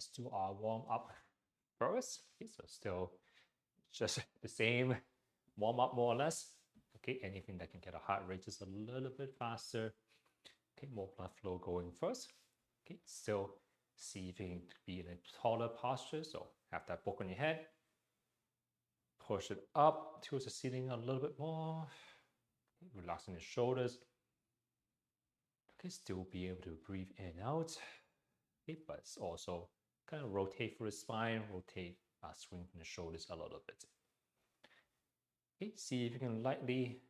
let's do our warm up first. Okay, so still just the same warm up more or less. Okay, anything that can get a heart rate just a little bit faster. Okay, more blood flow going first. Okay, still see if you can be in a taller posture. So have that book on your head. Push it up towards the ceiling a little bit more. Okay, relaxing the shoulders. Okay, still be able to breathe in and out. Okay, but it's also kind of rotate through the spine, rotate, swing from the shoulders a little bit. Okay, see if you can lightly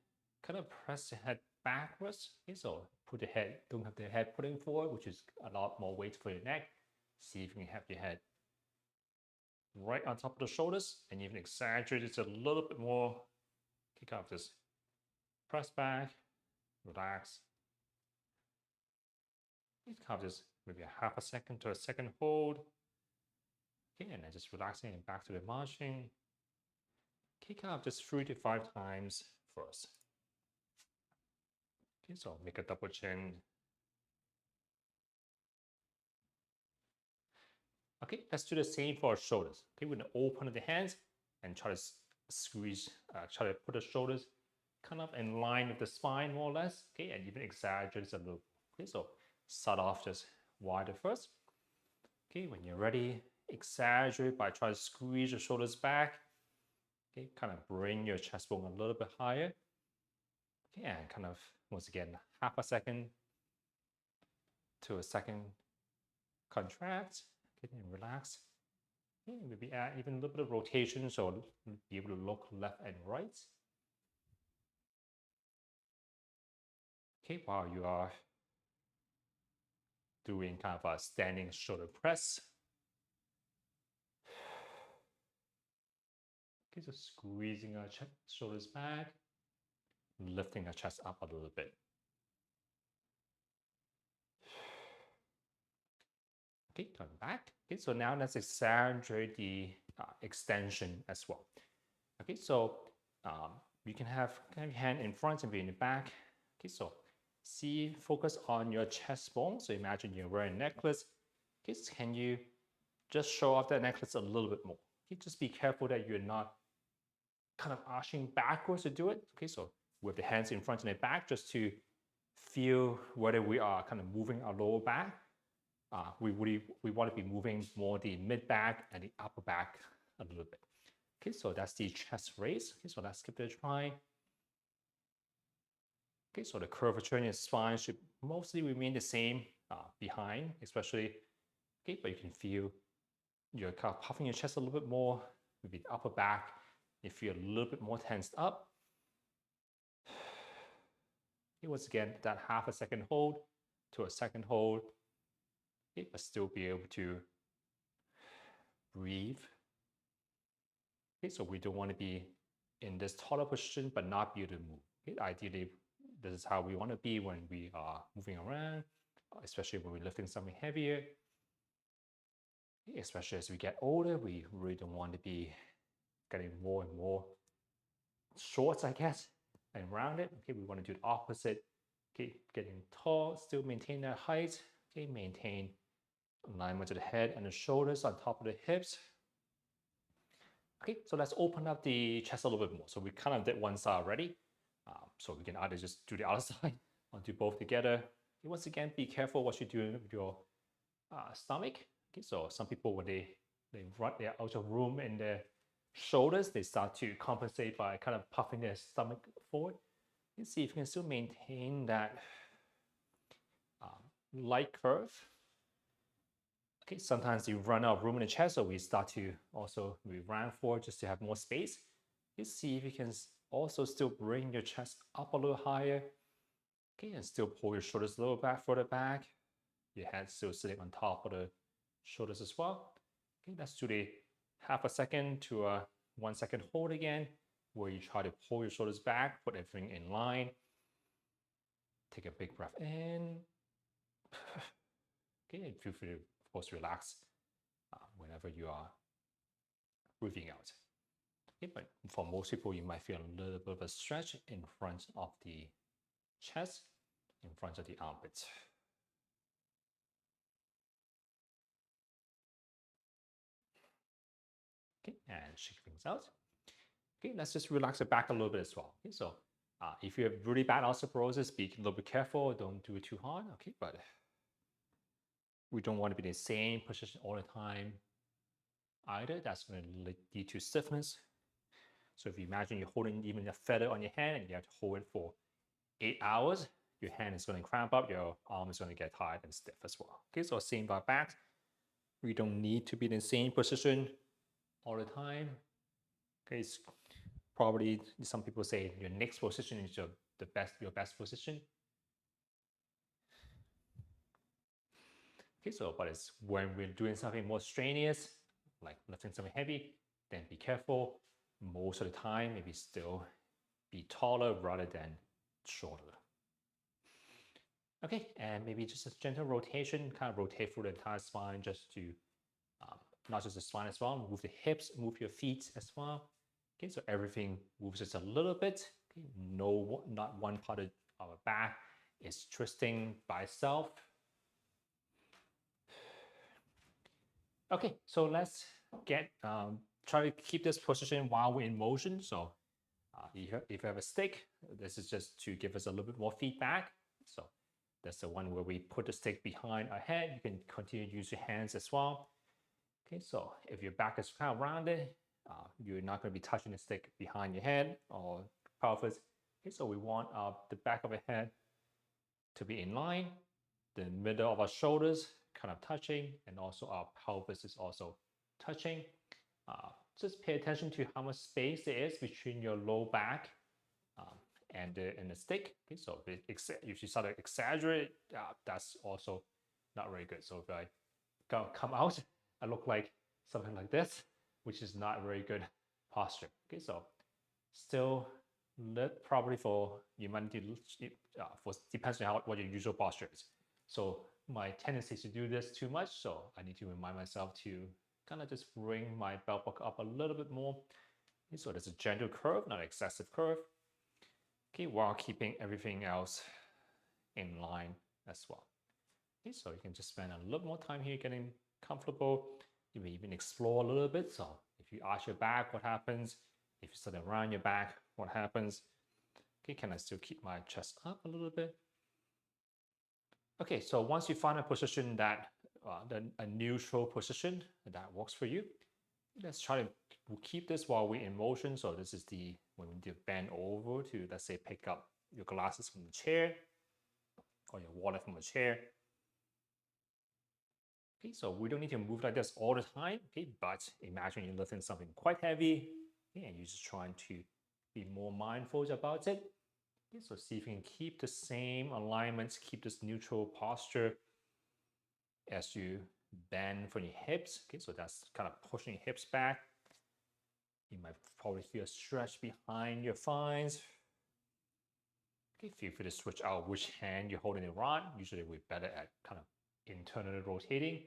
kind of press the head backwards. Okay, so put the head, don't have the head putting forward, which is a lot more weight for your neck. See if you can have your head right on top of the shoulders and even exaggerate it a little bit more. Kick off this press back, relax. It's kind of just maybe a half a second to a second hold. Okay, and then just relaxing and back to the marching. Kick out just 3 to 5 times first. Okay, so make a double chin. Okay, let's do the same for our shoulders. Okay, we're gonna open the hands and try to squeeze, try to put the shoulders kind of in line with the spine more or less. Okay, and even exaggerate a little. Okay, so start off just wider first. Okay, when you're ready, exaggerate by trying to squeeze your shoulders back. Okay, kind of bring your chest bone a little bit higher. Okay, and kind of, once again, half a second to a second contract. Okay, and relax. Okay, maybe add even a little bit of rotation so be able to look left and right. Okay, while you are doing kind of a standing shoulder press. Okay, so squeezing our shoulders back, lifting our chest up a little bit. Okay, turn back. Okay, so now let's exaggerate the extension as well. Okay, so you can have kind of your hand in front and be in the back. Okay, so focus on your chest bone. So imagine you're wearing a necklace. Okay, so can you just show off that necklace a little bit more? Okay, just be careful that you're not kind of arching backwards to do it. Okay, so with the hands in front and the back, just to feel whether we are kind of moving our lower back. We want to be moving more the mid back and the upper back a little bit. Okay, so that's the chest raise. Okay, so let's give it a try. Okay, so the curvature in your spine should mostly remain the same behind, especially. Okay, but you can feel you're kind of puffing your chest a little bit more, maybe the upper back. You feel a little bit more tensed up. Okay, once again, that half a second hold to a second hold. Okay, but still be able to breathe. Okay, so we don't want to be in this taller position, but not be able to move. Okay, ideally, this is how we want to be when we are moving around, especially when we're lifting something heavier. Okay, especially as we get older, we really don't want to be getting more and more short, I guess, and rounded. Okay, we want to do the opposite. Okay, getting tall, still maintain that height. Okay, maintain alignment to the head and the shoulders on top of the hips. Okay, so let's open up the chest a little bit more. So we kind of did one side already. So we can either just do the other side or do both together. Okay, once again, be careful what you're doing with your stomach. Okay, so some people, when they're out of room in their shoulders, they start to compensate by kind of puffing their stomach forward. You see if you can still maintain that light curve. Okay, sometimes you run out of room in the chest, so we start to also round forward just to have more space. You see if you can also still bring your chest up a little higher. Okay, and still pull your shoulders a little back, further back. Your head still sitting on top of the shoulders as well. Okay, let's do the half a second to a 1 second hold again, where you try to pull your shoulders back, put everything in line. Take a big breath in. Okay, and feel free to, of course, relax whenever you are breathing out. Okay, but for most people, you might feel a little bit of a stretch in front of the chest, in front of the armpits. Okay, and shake things out. Okay, let's just relax the back a little bit as well. Okay, so if you have really bad osteoporosis, be a little bit careful. Don't do it too hard. Okay, but we don't want to be in the same position all the time either. That's going to lead to stiffness. So if you imagine you're holding even a feather on your hand and you have to hold it for 8 hours, your hand is going to cramp up, your arm is going to get tired and stiff as well. Okay, so same by back. We don't need to be in the same position all the time. Okay, it's probably some people say your next position is your best position. Okay, so but it's when we're doing something more strenuous, like lifting something heavy, then be careful. Most of the time, maybe still be taller rather than shorter. Okay, and maybe just a gentle rotation, kind of rotate through the entire spine just to, not just the spine as well, move the hips, move your feet as well. Okay, so everything moves just a little bit. Okay, no, not one part of our back is twisting by itself. Okay, so let's get try to keep this position while we're in motion. So if you have a stick, this is just to give us a little bit more feedback. So that's the one where we put the stick behind our head. You can continue to use your hands as well. Okay, so if your back is kind of rounded, you're not going to be touching the stick behind your head or pelvis. Okay, so we want the back of the head to be in line, the middle of our shoulders kind of touching, and also our pelvis is also touching. Just pay attention to how much space there is between your low back and the stick. Okay, so if you start to exaggerate, that's also not very good. So if I come out, I look like something like this, which is not very good posture. Okay, so still probably for you might need to for depends on what your usual posture is. So my tendency is to do this too much, so I need to remind myself to kind of just bring my belt buckle up a little bit more. Okay, so there's a gentle curve, not excessive curve. Okay, while keeping everything else in line as well. Okay, so you can just spend a little more time here getting comfortable. You may even explore a little bit. So if you arch your back, what happens? If you sit around your back, what happens? Okay, can I still keep my chest up a little bit? Okay, so once you find a position that a neutral position that works for you, let's try to keep this while we're in motion. So this is the when we do bend over to, let's say, pick up your glasses from the chair or your wallet from a chair. Okay, so we don't need to move like this all the time. Okay, but imagine you're lifting something quite heavy, okay, and you're just trying to be more mindful about it. Okay, so see if you can keep the same alignments, keep this neutral posture as you bend from your hips. Okay, so that's kind of pushing your hips back. You might probably feel a stretch behind your thighs. Okay, feel free to switch out which hand you're holding the rod. Usually we're better at kind of internally rotating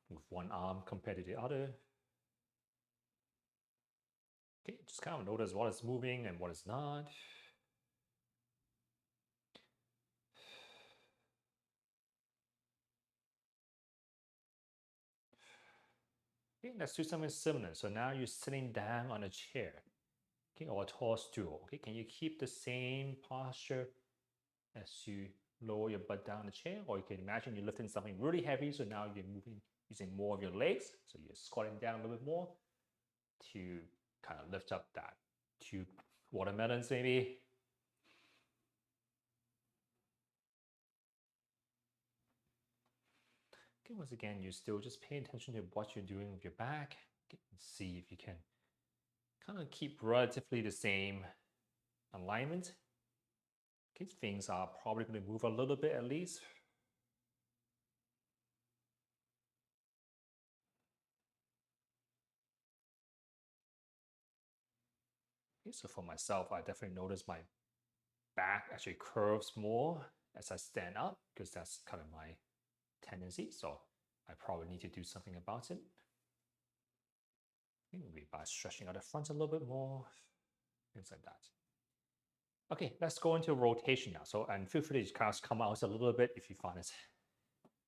with one arm compared to the other. Okay, just kind of notice what is moving and what is not. Okay, let's do something similar. So now you're sitting down on a chair, okay, or a tall stool. Okay, can you keep the same posture as you lower your butt down the chair? Or you can imagine you're lifting something really heavy, so now you're moving using more of your legs. So you're squatting down a little bit more to kind of lift up that 2 watermelons maybe. Okay, once again, you still just pay attention to what you're doing with your back. Okay, and see if you can kind of keep relatively the same alignment. Okay, things are probably going to move a little bit at least. Okay, so for myself, I definitely notice my back actually curves more as I stand up because that's kind of my tendency. So I probably need to do something about it. Maybe by stretching out the front a little bit more, things like that. Okay, let's go into rotation now. So, and feel free to kind of come out a little bit if you find it.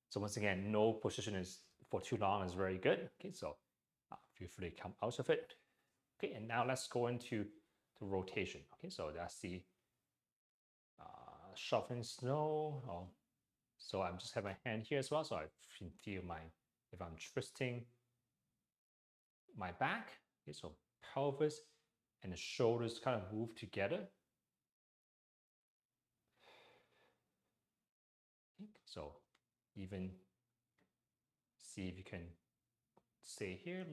So once again, no position is for too long is very good. Okay, so feel free to come out of it. Okay, and now let's go into the rotation. Okay, so that's the shoveling snow. So I'm just have my hand here as well, so I can feel if I'm twisting my back. Okay, so pelvis and the shoulders kind of move together. Okay, so even see if you can stay here,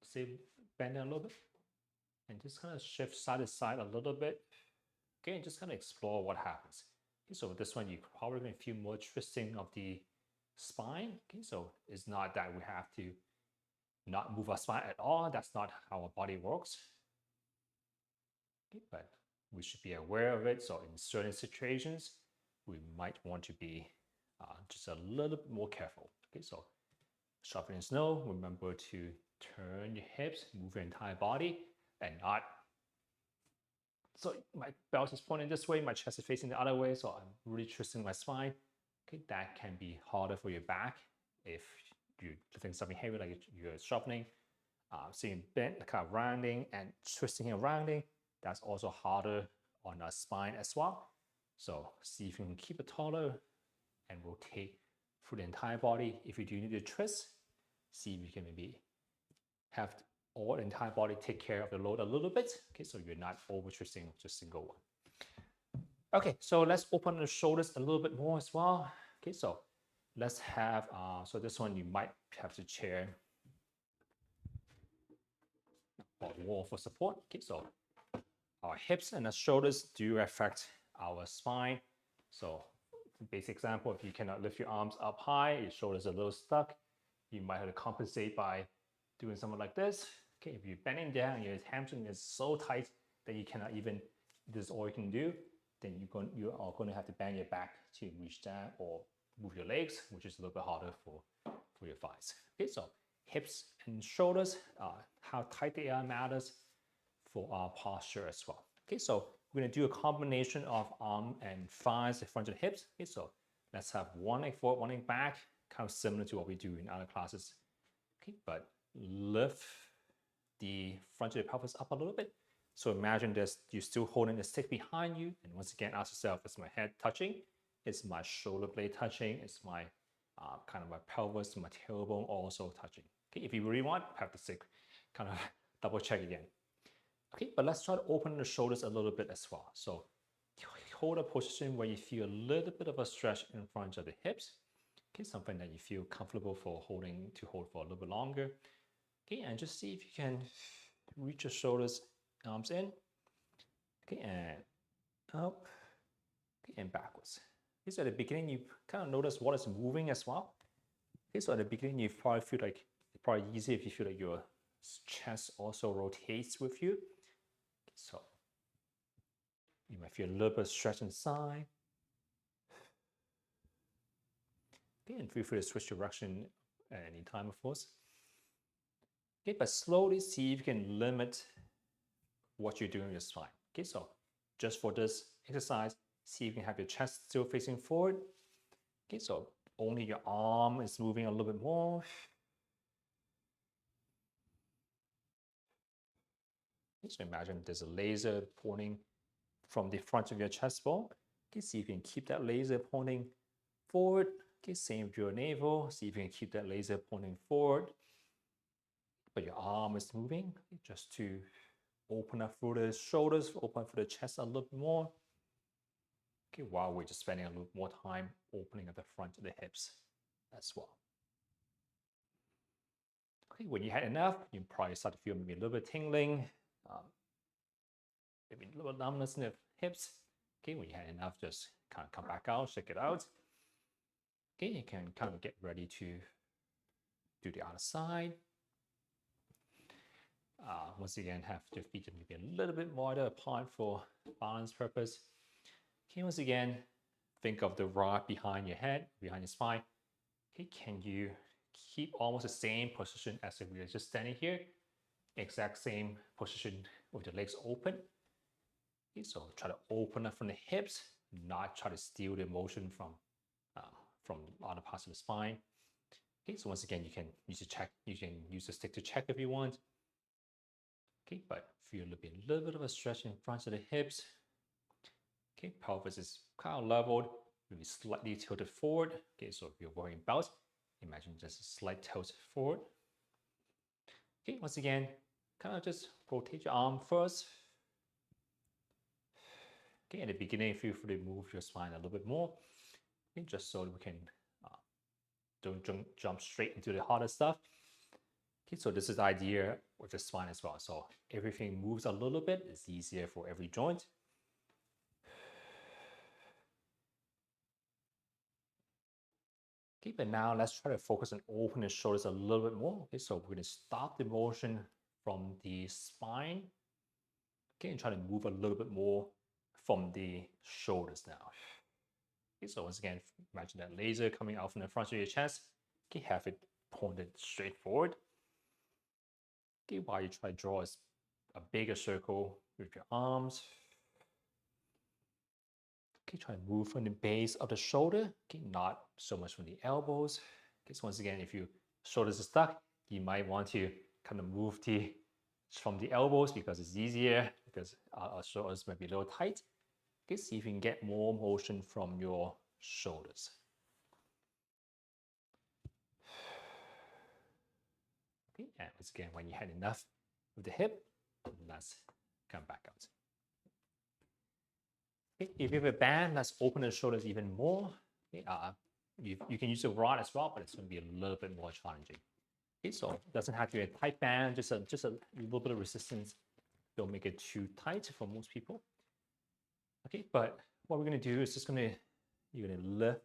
say bend a little bit, and just kind of shift side to side a little bit. Okay, and just kind of explore what happens. Okay, so with this one, you're probably going to feel more twisting of the spine. Okay, so it's not that we have to not move our spine at all. That's not how our body works. Okay, but we should be aware of it. So in certain situations, we might want to be just a little bit more careful. Okay, so shoveling snow, remember to turn your hips, move your entire body, and not. So my belt is pointing this way, my chest is facing the other way, so I'm really twisting my spine. Okay, that can be harder for your back if you're lifting something heavy like you're sharpening, seeing bent, kind of rounding and twisting and rounding. That's also harder on our spine as well. So see if you can keep it taller and rotate through the entire body. If you do need to twist, see if you can maybe have all the entire body take care of the load a little bit. Okay, so you're not over twisting just single one. Okay, so let's open the shoulders a little bit more as well. Okay, so let's have, so this one you might have to chair or wall for support. Okay, so our hips and the shoulders do affect our spine. So basic example, if you cannot lift your arms up high, your shoulders are a little stuck, you might have to compensate by doing something like this. Okay, if you're bending down, your hamstring is so tight that you cannot even, this is all you can do, then you are going to have to bend your back to reach down or move your legs, which is a little bit harder for your thighs. Okay, so hips and shoulders, how tight they are matters for our posture as well. Okay, so we're going to do a combination of arm and thighs in front of the hips. Okay, so let's have one leg forward, one leg back, kind of similar to what we do in other classes. Okay, but lift the front of the pelvis up a little bit. So imagine this, you're still holding the stick behind you. And once again, ask yourself, is my head touching? Is my shoulder blade touching? Is my kind of my pelvis, my tailbone also touching? Okay, if you really want, have the stick kind of double check again. Okay, but let's try to open the shoulders a little bit as well. So hold a position where you feel a little bit of a stretch in front of the hips. Okay, something that you feel comfortable for hold for a little bit longer. Okay, and just see if you can reach your shoulders, arms in. Okay, and up, okay, and backwards. Okay, so at the beginning, you kind of notice what is moving as well. Okay, so at the beginning, you probably feel like it's probably easier if you feel like your chest also rotates with you. Okay, so you might feel a little bit of stretch inside. Okay, and feel free to switch direction at any time, of course. Okay, but slowly see if you can limit what you're doing with your spine. Okay, so just for this exercise, see if you can have your chest still facing forward. Okay, so only your arm is moving a little bit more. Okay, so imagine there's a laser pointing from the front of your chest bone. Okay, see if you can keep that laser pointing forward. Okay, same with your navel. See if you can keep that laser pointing forward. But your arm is moving just to open up through the shoulders, open up through the chest a little bit more. Okay, while we're just spending a little more time opening up the front of the hips as well. Okay, when you had enough, you probably start to feel maybe a little bit tingling, maybe a little numbness in the hips. Okay, when you had enough, just kind of come back out, check it out. Okay, you can kind of get ready to do the other side. Once again, have your feet maybe a little bit wider apart for balance purpose. Okay, once again, think of the rod behind your head, behind your spine. Okay, can you keep almost the same position as if we were just standing here? Exact same position with the legs open. Okay, so try to open up from the hips, not try to steal the motion from other parts of the spine. Okay, so once again, you can use the stick to check if you want. Okay, but feel a little bit of a stretch in front of the hips. Okay, pelvis is kind of leveled, maybe slightly tilted forward. Okay, so if you're worrying about, imagine just a slight tilt forward. Okay, once again, kind of just rotate your arm first. Okay, at the beginning, feel free to move your spine a little bit more. Okay, just so we can don't jump straight into the harder stuff. Okay, so this is the idea with the spine as well. So everything moves a little bit. It's easier for every joint. Okay, but now let's try to focus on opening the shoulders a little bit more. Okay, so we're going to stop the motion from the spine. Okay, and try to move a little bit more from the shoulders now. Okay, so once again, imagine that laser coming out from the front of your chest. Okay, have it pointed straight forward. Okay, while you try to draw a bigger circle with your arms. Okay, try to move from the base of the shoulder. Okay, not so much from the elbows. Okay, so once again, if your shoulders are stuck, you might want to kind of move from the elbows because it's easier, because our shoulders might be a little tight. Okay, see if you can get more motion from your shoulders. Okay, and once again, when you had enough of the hip, let's come back out. Okay, if you have a band, let's open the shoulders even more. Okay, you can use a rod as well, but it's going to be a little bit more challenging. Okay, so it doesn't have to be a tight band, just a little bit of resistance. Don't make it too tight for most people. Okay, but what we're going to do is you're going to lift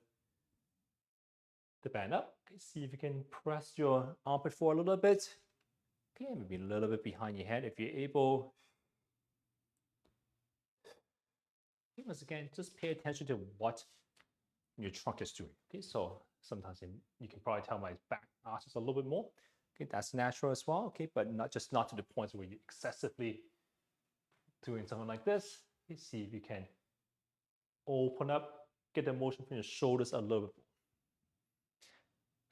the band up. Okay, see if you can press your armpit forward a little bit. Okay, maybe a little bit behind your head if you're able. Okay, once again, just pay attention to what your trunk is doing. Okay, so sometimes you can probably tell my back arches a little bit more. Okay, that's natural as well. Okay, but not to the point where you're excessively doing something like this. Okay, see if you can open up, get the motion from your shoulders a little bit more.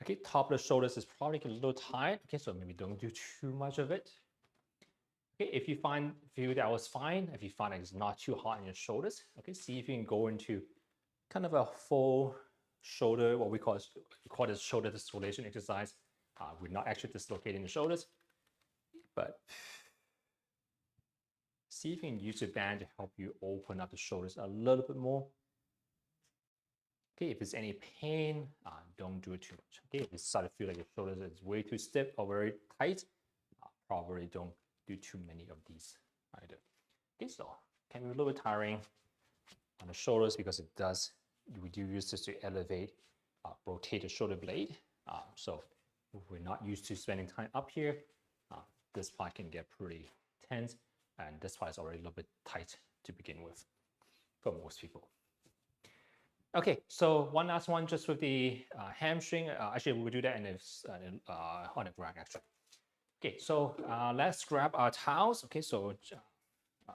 Okay, top of the shoulders is probably a little tight. Okay, so maybe don't do too much of it. Okay, if you feel that was fine, if you find that it's not too hot in your shoulders, okay, see if you can go into kind of a full shoulder, what we call this shoulder dislocation exercise. We're not actually dislocating the shoulders, but see if you can use the band to help you open up the shoulders a little bit more. Okay, if there's any pain, don't do it too much. Okay, if you start to feel like your shoulders is way too stiff or very tight, probably don't do too many of these either. Okay, so can be a little bit tiring on the shoulders because we do use this to elevate, rotate the shoulder blade. So if we're not used to spending time up here, this part can get pretty tense, and this part is already a little bit tight to begin with for most people. Okay, so one last one just with the hamstring. Actually, we'll do that on the rack actually. Okay, so let's grab our towels. Okay, so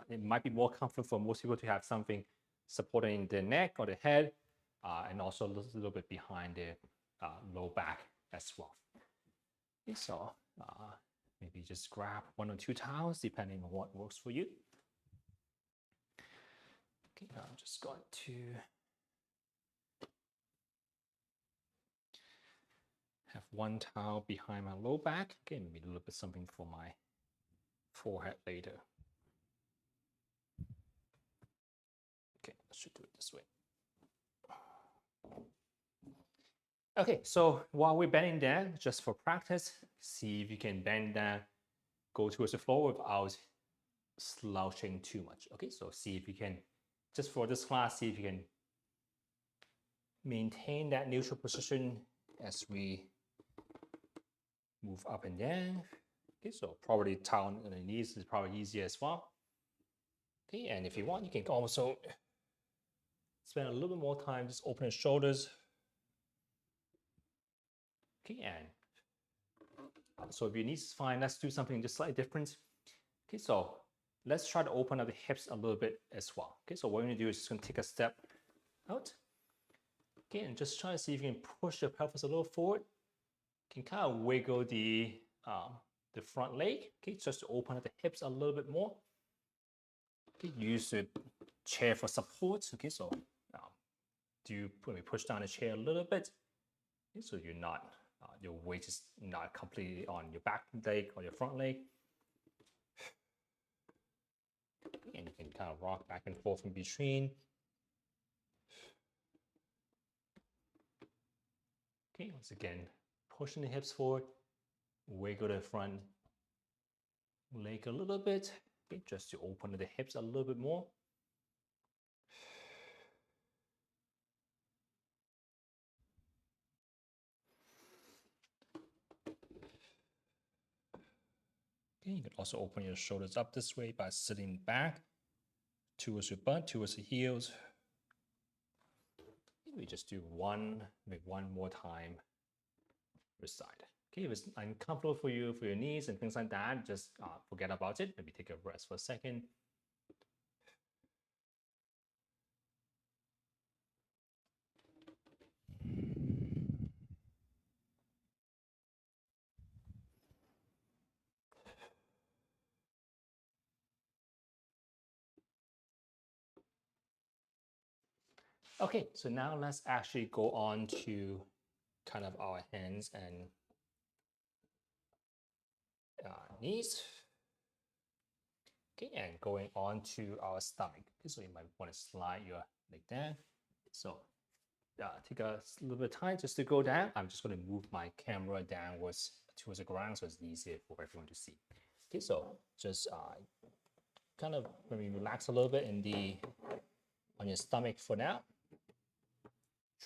it might be more comfortable for most people to have something supporting the neck or the head, and also a little bit behind the low back as well. Okay, so maybe just grab 1 or 2 towels depending on what works for you. Okay, I'm just going to have 1 towel behind my low back. Okay, maybe a little bit something for my forehead later. Okay, I should do it this way. Okay, so while we're bending down, just for practice, see if you can bend down, go towards the floor without slouching too much. Okay, so see if you can, just for this class, see if you can maintain that neutral position as we move up and down. Okay, so probably down on the knees is probably easier as well. Okay, and if you want, you can also spend a little bit more time just open the shoulders. Okay, and so if your knees is fine, let's do something just slightly different. Okay, so let's try to open up the hips a little bit as well. Okay, so what we're gonna do is just gonna take a step out. Okay, and just try to see if you can push the pelvis a little forward. You can kind of wiggle the the front leg, okay, just to open up the hips a little bit more. Okay, use the chair for support. Okay, so maybe push down the chair a little bit, okay, so you're not your weight is not completely on your back leg or your front leg. And you can kind of rock back and forth in between. Okay, once again, pushing the hips forward, wiggle the front leg a little bit, okay, just to open the hips a little bit more. Okay, you can also open your shoulders up this way by sitting back towards your butt, towards the heels. We just do maybe one more time per side. Okay, if it's uncomfortable for you, for your knees and things like that, just forget about it. Maybe take a rest for a second. Okay, so now let's actually go on to kind of our hands and knees. Okay, and going on to our stomach. Okay, so you might want to slide your leg down. So take a little bit of time just to go down. I'm just going to move my camera downwards towards the ground so it's easier for everyone to see. Okay, so just kind of maybe relax a little bit on your stomach for now.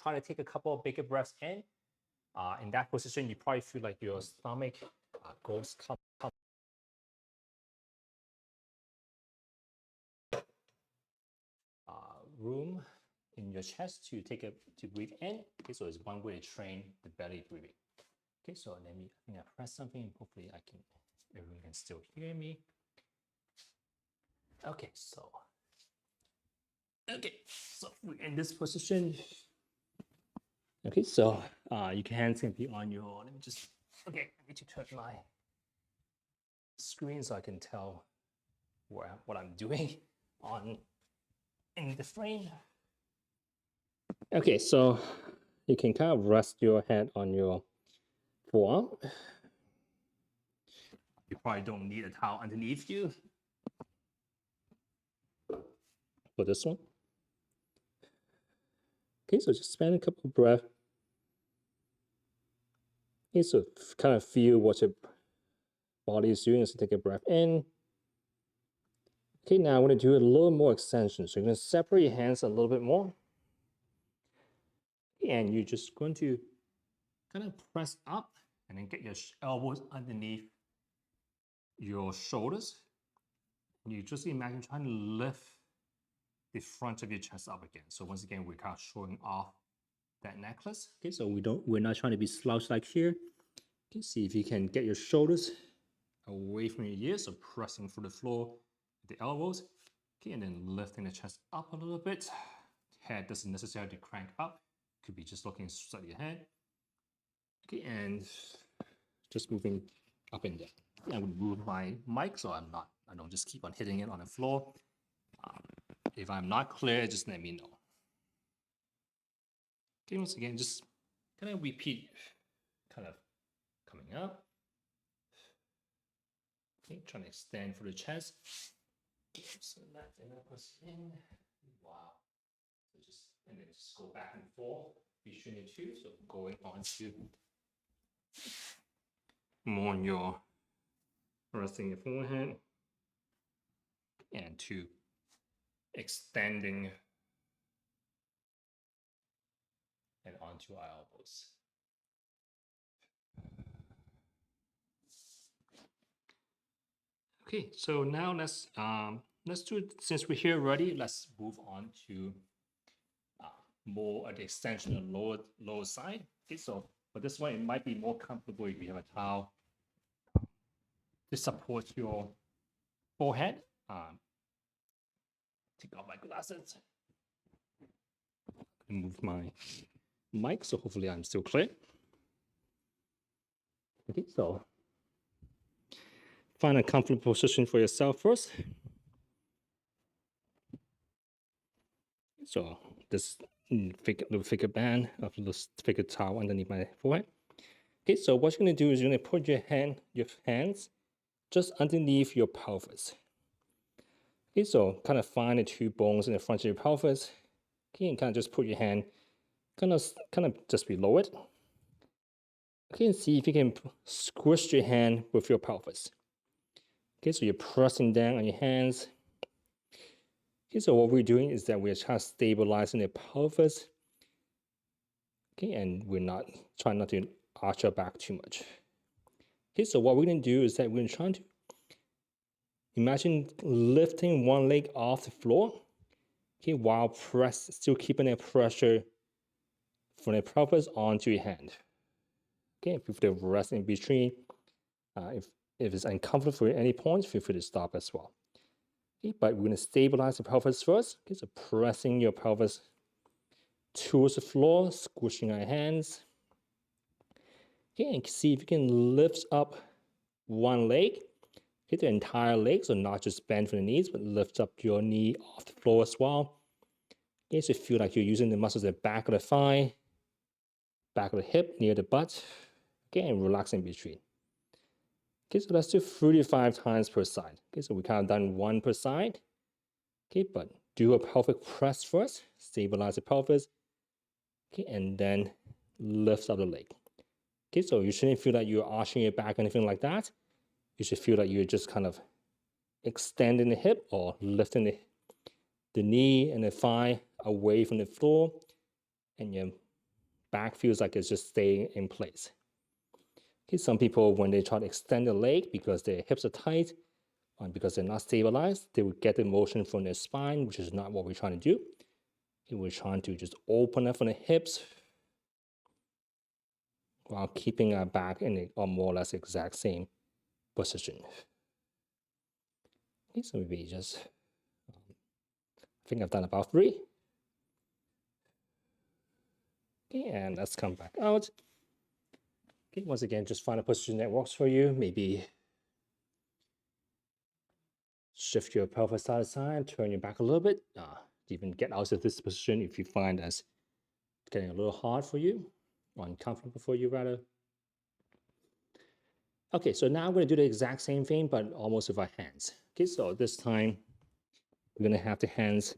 Try to take a couple of bigger breaths in. In that position, you probably feel like your stomach goes room in your chest to breathe in. Okay, so it's one way to train the belly breathing. Okay, so I think I press something and hopefully everyone can still hear me. Okay, so we're in this position. Okay, so your hands can be on your, let me need to turn my screen so I can tell what I'm doing in the frame. Okay, so you can kind of rest your head on your forearm. You probably don't need a towel underneath you for this one. Okay, so just spend a couple of breaths. Okay, so kind of feel what your body is doing. So take a breath in. Okay, now I want to do a little more extension. So you're going to separate your hands a little bit more. And you're just going to kind of press up and then get your elbows underneath your shoulders. And you just imagine trying to lift the front of your chest up again. So once again, we're kind of showing off that necklace. Okay, so we're not trying to be slouched like here. Okay, see if you can get your shoulders away from your ears, so pressing through the floor with the elbows. Okay, and then lifting the chest up a little bit. Head doesn't necessarily crank up. Could be just looking slightly ahead. Okay, and just moving up and down. I would move my mic so I don't just keep on hitting it on the floor. If I'm not clear, just let me know. Okay, once again, just kind of repeat, kind of coming up. Okay, trying to extend for the chest. So that in. Wow. So and then just go back and forth between the two. So going on to more on your resting your forehead and to extending and onto our elbows. Okay, so now let's do it. Since we're here already, let's move on to more at the extension of lower side. Okay, so for this one, it might be more comfortable if you have a towel to support your forehead. Take off my glasses. Move my mic, so hopefully I'm still clear. Okay, so find a comfortable position for yourself first. So this little figure band of little figure towel underneath my forehead. Okay, so what you're gonna do is you're gonna put your hands just underneath your pelvis. Okay, so kind of find the two bones in the front of your pelvis. Okay, and kind of just put your hand kind of just below it. Okay, and see if you can squish your hand with your pelvis. Okay, so you're pressing down on your hands. Okay, so what we're doing is that we're trying to stabilizing the pelvis. Okay, and we're not trying not to arch our back too much. Okay, so what we're gonna do is that we're gonna try to imagine lifting one leg off the floor. Okay, while still keeping that pressure from the pelvis onto your hand. Okay, with the rest in between. If it's uncomfortable for you at any point, feel free to stop as well. Okay, but we're going to stabilize the pelvis first. Okay, so pressing your pelvis towards the floor, squishing our hands. Okay, and see if you can lift up one leg. Okay, the entire leg, so not just bend from the knees, but lift up your knee off the floor as well. Okay, so feel like you're using the muscles at the back of the thigh, back of the hip, near the butt. Okay, and relax in between. Okay, so let's do 3 to 5 times per side. Okay, so we kind of done one per side. Okay, but do a pelvic press first, stabilize the pelvis. Okay, and then lift up the leg. Okay, so you shouldn't feel like you're arching your back or anything like that. You should feel like you're just kind of extending the hip or lifting the knee and the thigh away from the floor, and your back feels like it's just staying in place. Okay, some people, when they try to extend the leg because their hips are tight, and because they're not stabilized, they will get the motion from their spine, which is not what we're trying to do. Okay, we're trying to just open up from the hips while keeping our back in a more or less exact same position. Okay, so maybe just, I think I've done about 3. Okay, and let's come back out. Okay, once again, just find a position that works for you. Maybe shift your pelvis side to side, turn your back a little bit. Even get out of this position if you find that's getting a little hard for you, or uncomfortable for you rather. Okay, so now I'm going to do the exact same thing, but almost with our hands. Okay, so this time we're going to have the hands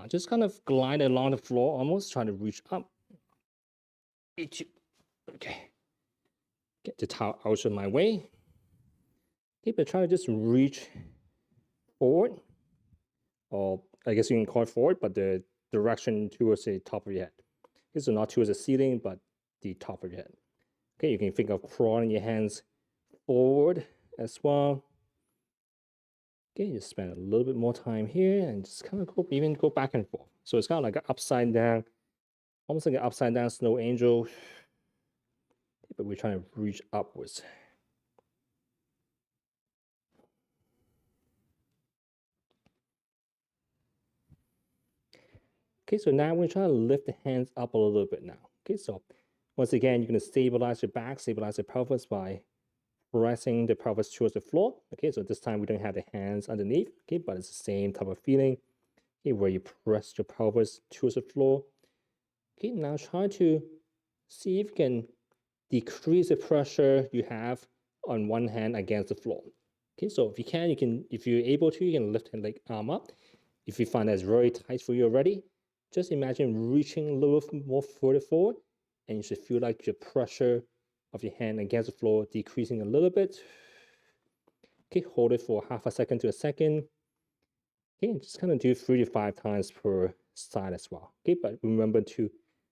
just kind of glide along the floor, almost trying to reach up. Okay, get the towel out of my way. Okay, but try to just reach forward, or I guess you can call it forward, but the direction towards the top of your head. Okay, so not towards the ceiling, but the top of your head. Okay, you can think of crawling your hands forward as well. Okay, just spend a little bit more time here and just kind of even go back and forth. So it's kind of like an upside down, almost like an upside down snow angel, okay, but we're trying to reach upwards. Okay, so now we're trying to lift the hands up a little bit now. Okay, so once again, you're going to stabilize your back, stabilize your pelvis by pressing the pelvis towards the floor. Okay, so this time we don't have the hands underneath, okay, but it's the same type of feeling, okay, where you press your pelvis towards the floor. Okay, now try to see if you can decrease the pressure you have on one hand against the floor. Okay, so if you can, if you're able to, you can lift your leg arm up. If you find that's very tight for you already, just imagine reaching a little more further forward, and you should feel like your pressure of your hand against the floor decreasing a little bit. Okay, hold it for half a second to a second. Okay, and just kind of do 3 to 5 times per side as well. Okay, but remember to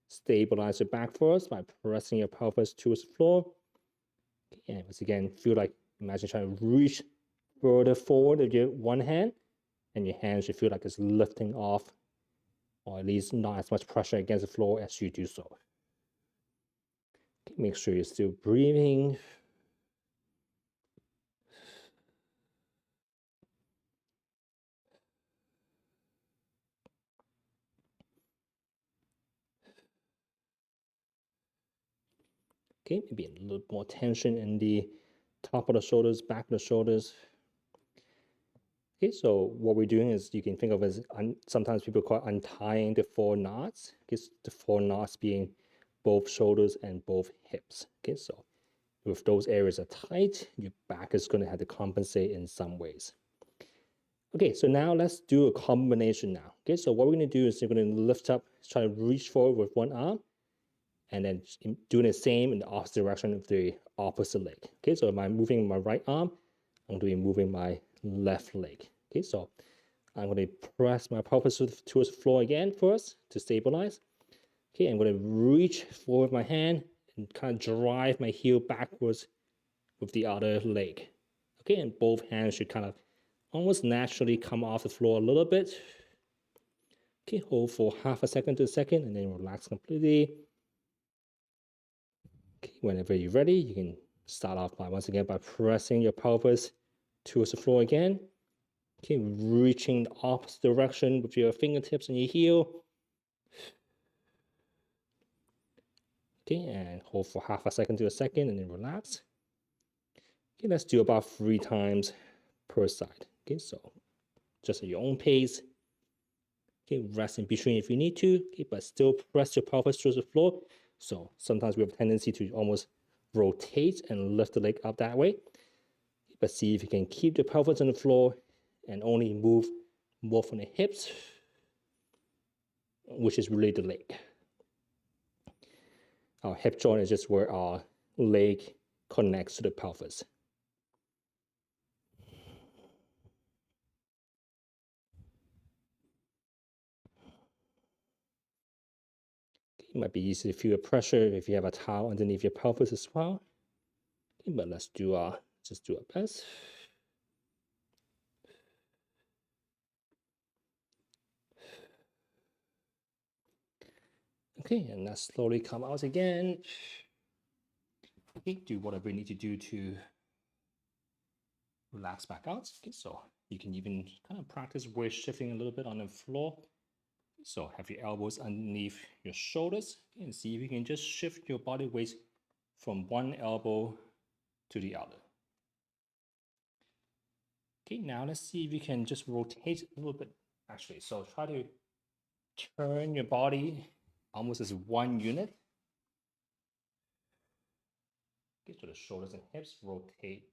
stabilize your back first by pressing your pelvis towards the floor. Okay, and once again, feel like, imagine trying to reach further forward with your one hand, and your hand should feel like it's lifting off, or at least not as much pressure against the floor as you do so. Okay, make sure you're still breathing. Okay, maybe a little more tension in the top of the shoulders, back of the shoulders. Okay, so what we're doing is you can think of as sometimes people call it untying the 4 knots. Okay, so the 4 knots being both shoulders and both hips. Okay, so if those areas are tight, your back is going to have to compensate in some ways. Okay, so now let's do a combination now. Okay, so what we're going to do is you're going to lift up, try to reach forward with one arm, and then doing the same in the opposite direction of the opposite leg. Okay, so if I'm moving my right arm, I'm going to be moving my left leg. Okay, so I'm going to press my pelvis towards the floor again first to stabilize. Okay, I'm going to reach forward my hand and kind of drive my heel backwards with the other leg. Okay, and both hands should kind of almost naturally come off the floor a little bit. Okay, hold for half a second to a second and then relax completely. Okay, whenever you're ready, you can start off by once again by pressing your pelvis towards the floor again. Okay, reaching the opposite direction with your fingertips and your heel. Okay, and hold for half a second to a second and then relax. Okay, let's do about 3 times per side. Okay, so just at your own pace. Okay, rest in between if you need to, okay, but still press your pelvis towards the floor. So sometimes we have a tendency to almost rotate and lift the leg up that way. But see if you can keep the pelvis on the floor and only move more from the hips, which is really the leg. Our hip joint is just where our leg connects to the pelvis. It might be easy to feel the pressure if you have a towel underneath your pelvis as well. Okay, but let's do just do our best. Okay, and let's slowly come out again. Okay, do whatever you need to do to relax back out. Okay, so you can even kind of practice weight shifting a little bit on the floor. So have your elbows underneath your shoulders and see if you can just shift your body weight from one elbow to the other. Okay, now let's see if you can just rotate a little bit actually. So try to turn your body almost as one unit. Okay, so the shoulders and hips rotate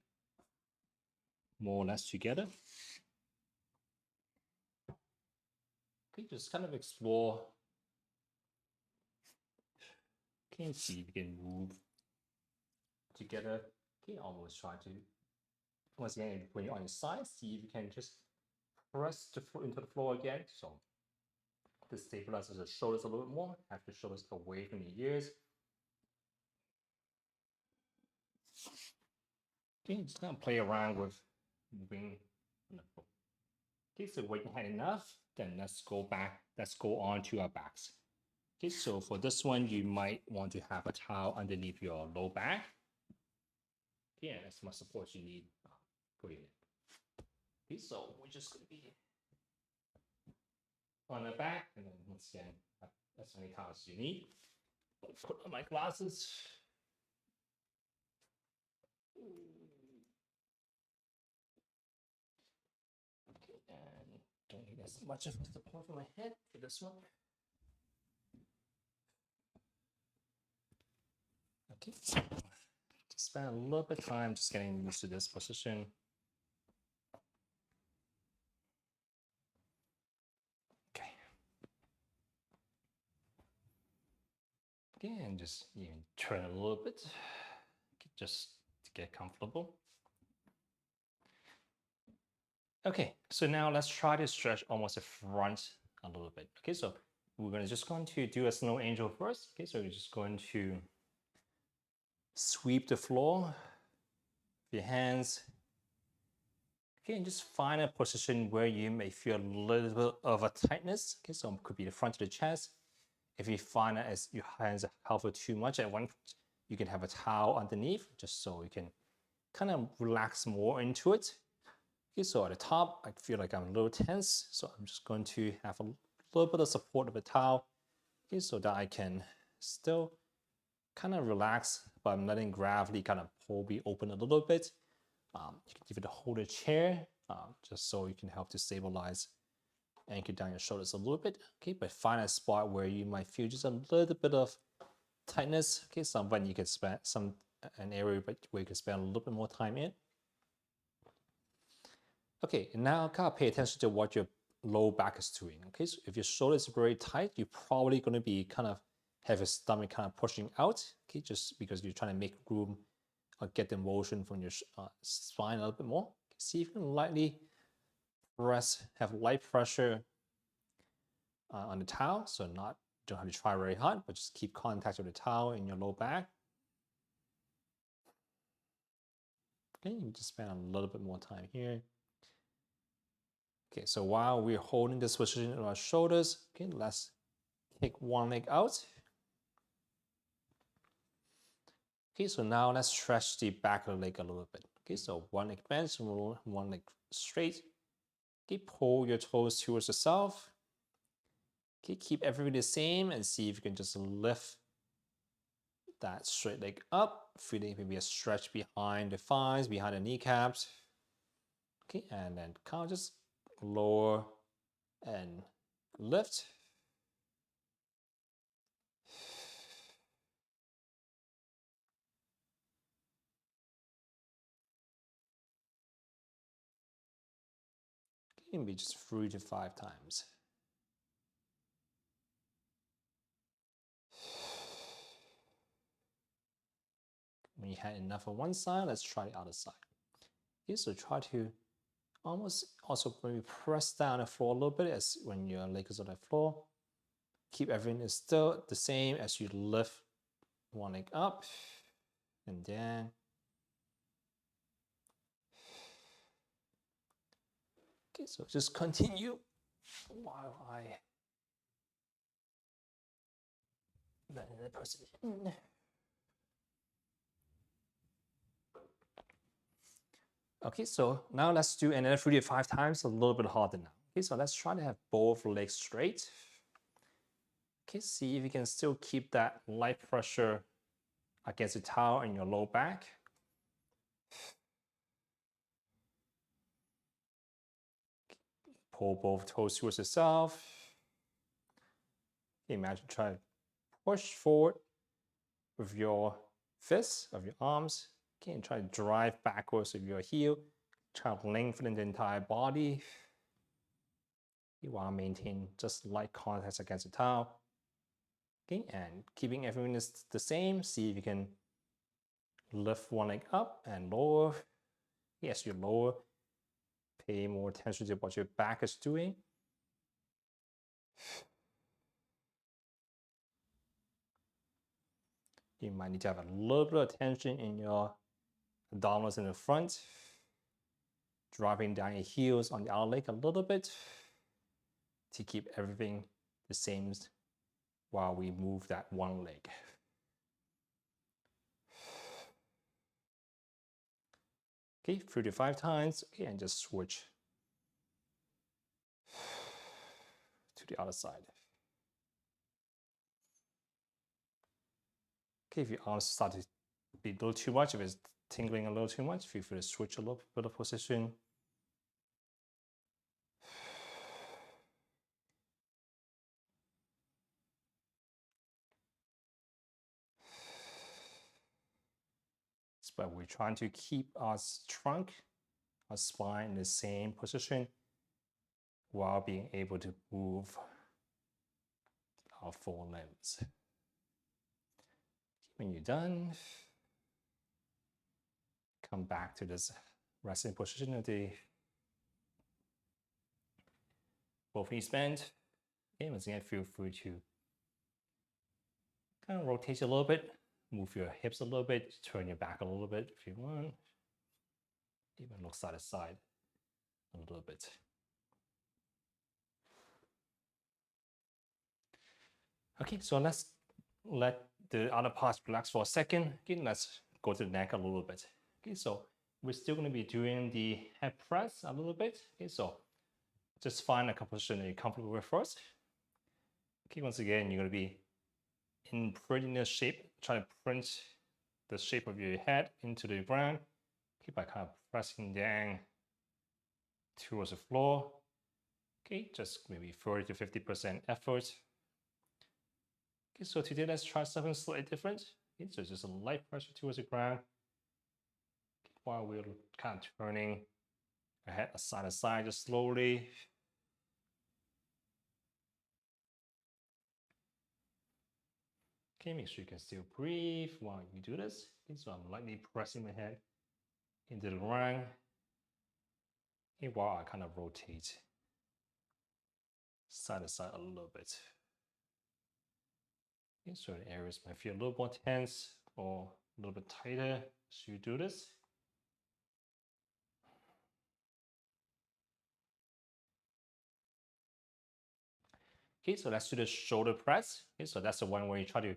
more or less together. Okay, just kind of explore. Okay, see if you can move together. Okay, almost try to, once again, when you're on your side, see if you can just press the foot into the floor again. So this stabilizes the shoulders a little bit more. Have the shoulders away from the ears. Okay, just kind of play around with moving on the foot. Okay, so when you had enough, then let's go back. Let's go on to our backs. Okay, so for this one, you might want to have a towel underneath your low back. Yeah, that's much support you need. Put it. Okay, so we're just going to be on the back, and then once again, as many towels as you need. I'll put on my glasses. Okay, and don't need as much of support for my head for this one. Okay, so just spend a little bit of time just getting used to this position. Okay. Okay, and just even turn a little bit, just to get comfortable. Okay, so now let's try to stretch almost the front a little bit. Okay, so we're just going to do a snow angel first. Okay, so we're just going to sweep the floor with your hands. Okay, and just find a position where you may feel a little bit of a tightness. Okay, so it could be the front of the chest. If you find that as your hands are held too much at one, you can have a towel underneath just so you can kind of relax more into it. Okay, so at the top, I feel like I'm a little tense, so I'm just going to have a little bit of support of a towel, okay, so that I can still kind of relax, but I'm letting gravity kind of pull me open a little bit. You can give it a holder chair, just so you can help to stabilize, anchor down your shoulders a little bit. Okay, but find a spot where you might feel just a little bit of tightness. Okay, somewhere you can spend an area where you can spend a little bit more time in. Okay, and now kind of pay attention to what your low back is doing. Okay, so if your shoulders are very tight, you're probably going to be kind of have your stomach kind of pushing out. Okay, just because you're trying to make room or get the motion from your spine a little bit more. See if you can lightly press, have light pressure on the towel. So don't have to try very hard, but just keep contact with the towel in your low back. Okay, you just spend a little bit more time here. Okay, so while we're holding this position in our shoulders, okay, let's take one leg out. Okay, so now let's stretch the back of the leg a little bit. Okay, so one leg bent, one leg straight. Okay, pull your toes towards yourself. Okay, keep everything the same and see if you can just lift that straight leg up, feeling maybe a stretch behind the thighs, behind the kneecaps. Okay, and then kind of just lower and lift. Okay, maybe just 3 to 5 times. When you had enough on one side, let's try the other side. Okay, so try to almost also maybe press down the floor a little bit as when your leg is on the floor. Keep everything still the same as you lift one leg up and down. Okay, so just continue while I let the person in. Okay, so now let's do another 3 to 5 times, a little bit harder now. Okay, so let's try to have both legs straight. Okay, see if you can still keep that light pressure against the towel in your low back. Pull both toes towards yourself. Imagine trying to push forward with your fists of your arms. Okay, and try to drive backwards with your heel. Try to lengthen the entire body. You want to maintain just light contact against the towel. Okay, and keeping everything is the same. See if you can lift one leg up and lower. Yes, you lower. Pay more attention to what your back is doing. You might need to have a little bit of tension in your abdominals in the front. Dropping down your heels on the other leg a little bit to keep everything the same while we move that one leg. Okay, 3 to 5 times. Okay, and just switch to the other side. Okay, if your arms start to be a little too much, if it's tingling a little too much, feel free to switch a little bit of position. But we're trying to keep our trunk, our spine in the same position while being able to move our four limbs. When you're done, come back to this resting position of the both knees bent. Okay, once again, feel free to kind of rotate a little bit, move your hips a little bit, turn your back a little bit if you want. Even look side to side a little bit. Okay, so let's let the other parts relax for a second. Okay, let's go to the neck a little bit. Okay, so we're still going to be doing the head press a little bit. Okay, so just find a position that you're comfortable with first. Okay, once again, you're going to be in pretty near shape. Try to print the shape of your head into the ground Okay, by kind of pressing down towards the floor. Okay, just maybe 40 to 50% effort. Okay, so today let's try something slightly different. Okay, so just a light pressure towards the ground while we're kind of turning our head side to side just slowly. Okay, make sure you can still breathe while you do this. Okay, so I'm lightly pressing my head into the ground. Okay, while I kind of rotate side to side a little bit. Okay, certain areas might feel a little more tense or a little bit tighter as you do this. Okay, so let's do the shoulder press. Okay, so that's the one where you try to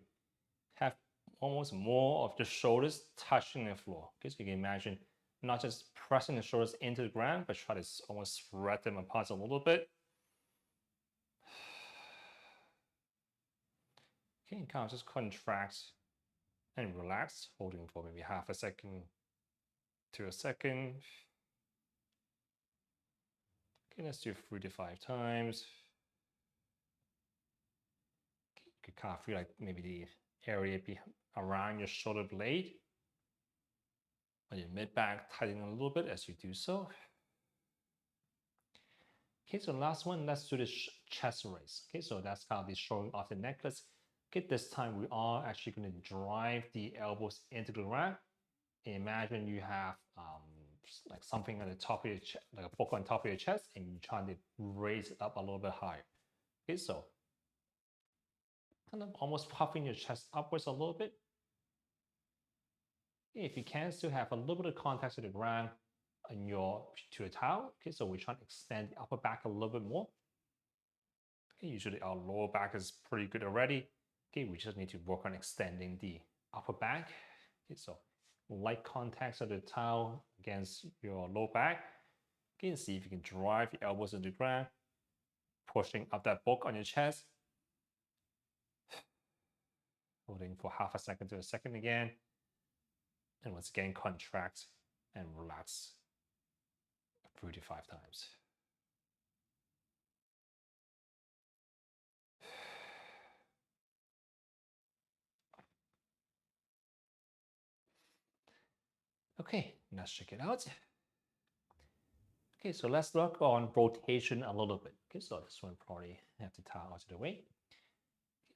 have almost more of the shoulders touching the floor. Okay, so you can imagine not just pressing the shoulders into the ground, but try to almost spread them apart a little bit. Okay, and kind of just contract and relax, holding for maybe half a second to a second. Okay, let's do 3 to 5 times. Okay, you can kind of feel like maybe the area around your shoulder blade or your mid back tightening a little bit as you do so. Okay, so last one, let's do the chest raise. Okay, so that's kind of the showing off the necklace. Okay, this time we are actually going to drive the elbows into the ground. Imagine you have like something at the top of your chest, like a book on top of your chest, and you're trying to raise it up a little bit higher. Okay, so kind of almost puffing your chest upwards a little bit. Okay, if you can still have a little bit of contact to the ground and to the towel. Okay, so we're trying to extend the upper back a little bit more. Okay, usually our lower back is pretty good already. Okay, we just need to work on extending the upper back. Okay, so light contacts of the towel against your low back. Okay, and see if you can drive your elbows into the ground, pushing up that bulk on your chest. Holding for half a second to a second again. And once again, contract and relax 3 to 5 times. Okay, let's check it out. Okay, so let's work on rotation a little bit. Okay, so this one probably have to towel out of the way.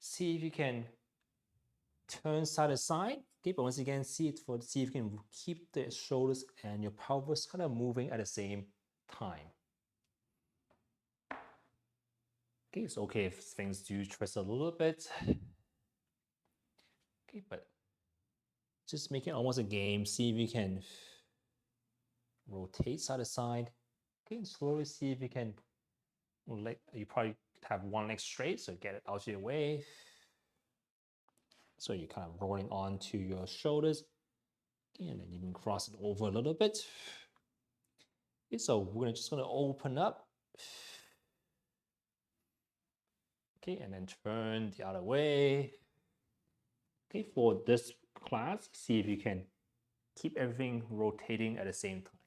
See if you can turn side to side. Okay, but once again, see if you can keep the shoulders and your pelvis kind of moving at the same time. Okay, it's okay if things do twist a little bit. Okay, but just make it almost a game. See if you can rotate side to side. Okay, and slowly see if you can, you probably have one leg straight, so get it out of your way. So you're kind of rolling onto your shoulders. Okay, and then you can cross it over a little bit. Okay, so we're just gonna open up. Okay, and then turn the other way. Okay, for this class, see if you can keep everything rotating at the same time.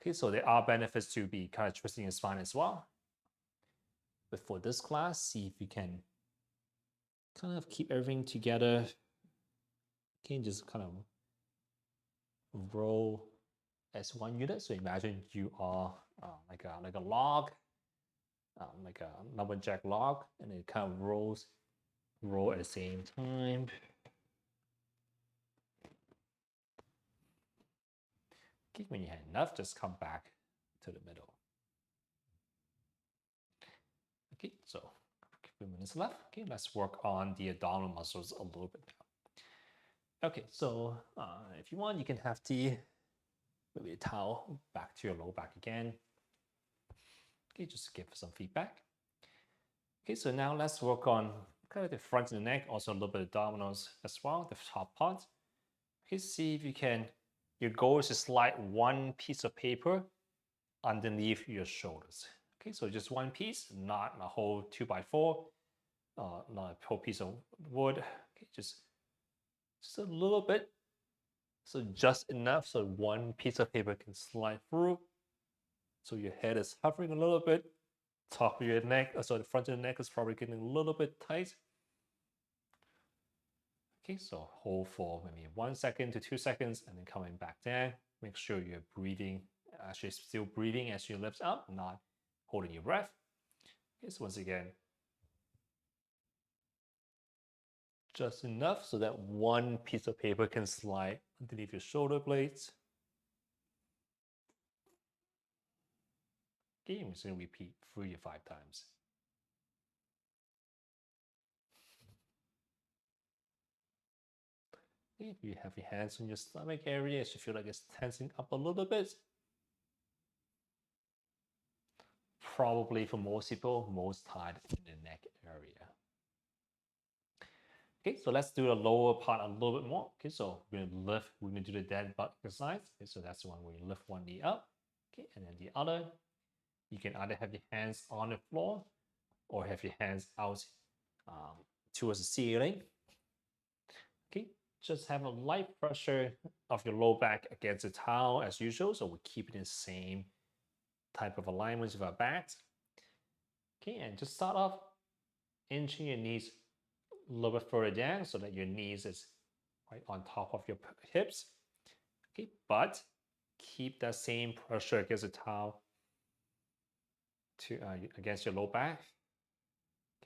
Okay, so there are benefits to be kind of twisting your spine as well. But for this class, see if you can kind of keep everything together. Okay, just kind of roll as one unit. So imagine you are like a log, like a lumberjack log, and it kind of roll at the same time. Okay, when you had enough, just come back to the middle. Okay, so a few minutes left. Okay, let's work on the abdominal muscles a little bit now. Okay, so if you want, you can have maybe a towel back to your low back again. Okay, just give some feedback. Okay, so now let's work on kind of the front of the neck, also a little bit of abdominals as well, the top part. Okay, see if you can, your goal is to slide one piece of paper underneath your shoulders. Okay, so just one piece, not a whole 2x4, not a whole piece of wood. Okay, just a little bit So just enough so one piece of paper can slide through. So your head is hovering a little bit. Top of your neck, so the front of the neck is probably getting a little bit tight. Okay, so hold for maybe 1 second to 2 seconds and then coming back down. Make sure you're breathing, actually still breathing as you lift up, not holding your breath. Okay, so once again, just enough so that one piece of paper can slide underneath your shoulder blades. Okay, I'm just going to repeat 3 to 5 times. If you have your hands on your stomach area, you feel like it's tensing up a little bit. Probably for most people, most tight in the neck area. Okay, so let's do the lower part a little bit more. Okay, so we're gonna lift, we're gonna do the dead bug exercise. Okay, so that's the one where you lift one knee up. Okay, and then the other, you can either have your hands on the floor or have your hands out towards the ceiling. Okay, just have a light pressure of your low back against the towel as usual. So we keep it in the same type of alignment with our backs. Okay, and just start off inching your knees a little bit further down so that your knees is right on top of your hips. Okay, but keep that same pressure against the towel to against your low back.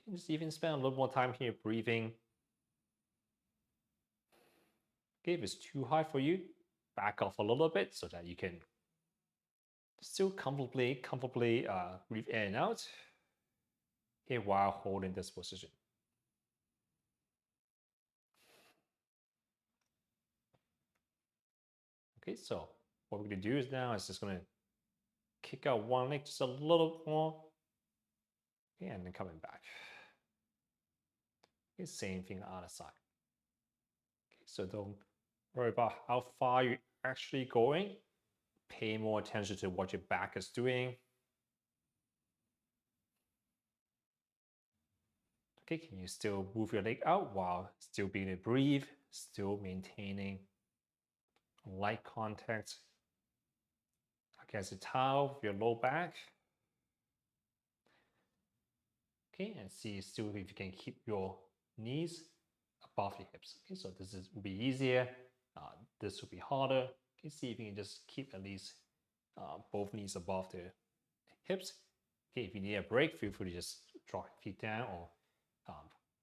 Okay, just even spend a little more time here breathing. Okay, if it's too high for you, back off a little bit so that you can still comfortably breathe in and out. Okay, while holding this position. Okay, so what we're gonna do is now is just gonna kick out one leg just a little more. Okay, and then coming back. Okay, same thing on the other side. Okay, so don't worry about how far you're actually going. Pay more attention to what your back is doing. Okay, can you still move your leg out while still being able to breathe, still maintaining light contact against the towel of your low back. Okay, and see still if you can keep your knees above your hips. Okay, so this will be easier. This will be harder. Okay, see if you can just keep at least both knees above the hips. Okay, if you need a break, feel free to just drop your feet down or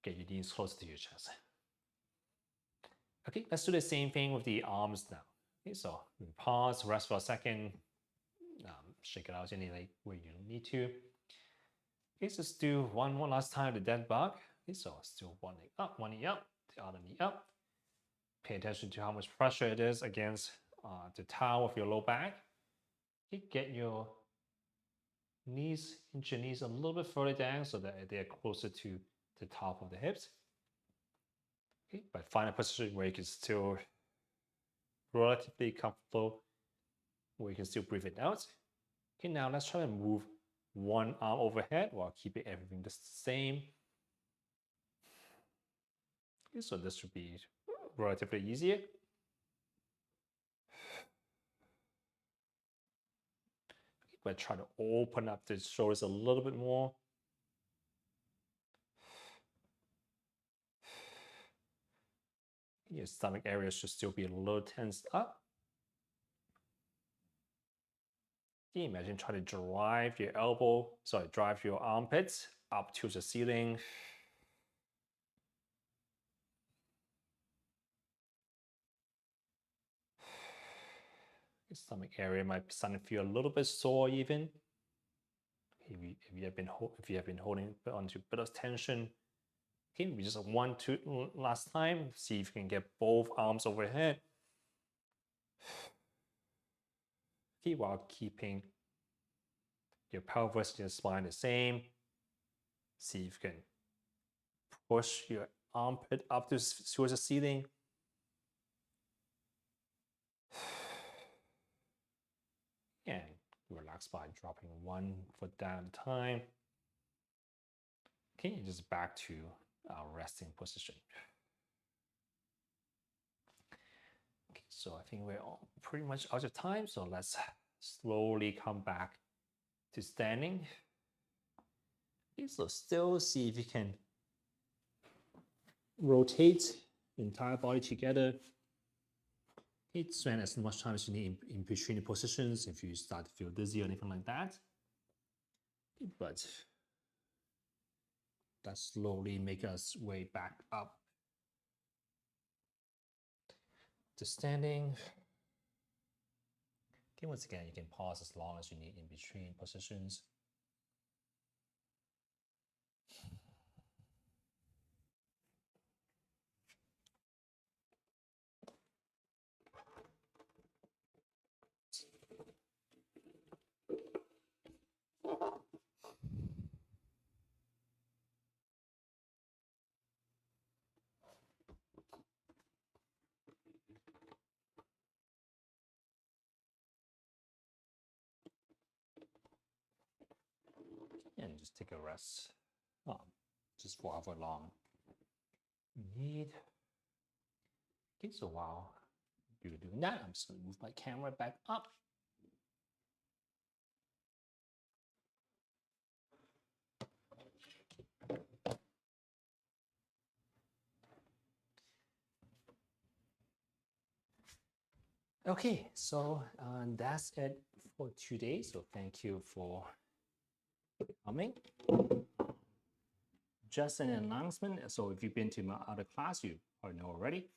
get your knees closer to your chest. Okay, let's do the same thing with the arms now. Okay, so pause, rest for a second, shake it out any way you need to. Okay, so let's do one more last time the dead bug. Okay, so still one leg up, one knee up, the other knee up. Pay attention to how much pressure it is against the towel of your low back. Okay, get your knees, inch your knees a little bit further down so that they're closer to the top of the hips. Okay, but find a position where you can still relatively comfortable, where you can still breathe it out. Okay, now let's try to move one arm overhead while keeping everything the same. Okay, so this should be relatively easier. Okay, but try to open up the shoulders a little bit more. Your stomach area should still be a little tensed up. Can you imagine trying to drive your armpits up to the ceiling? Your stomach area might suddenly feel a little bit sore even. If you have been holding onto a bit of tension. Okay, we just want to last time. See if you can get both arms overhead. Okay, while keeping your pelvis and your spine the same. See if you can push your armpit up towards the ceiling. And relax by dropping one foot down at a time. Okay, and just back to our resting position. Okay, So I think we're all pretty much out of time. So let's slowly come back to standing. Okay, so still see if you can rotate the entire body together. Okay, spend as much time as you need in between the positions if you start to feel dizzy or anything like that. Okay, but let's slowly make us way back up to standing. Okay, once again, you can pause as long as you need in between positions. And just take a rest, just for however long you need. Okay, so while you're doing that, I'm just going to move my camera back up. Okay, so that's it for today. So thank you for coming. Just an announcement. So if you've been to my other class, you already know already.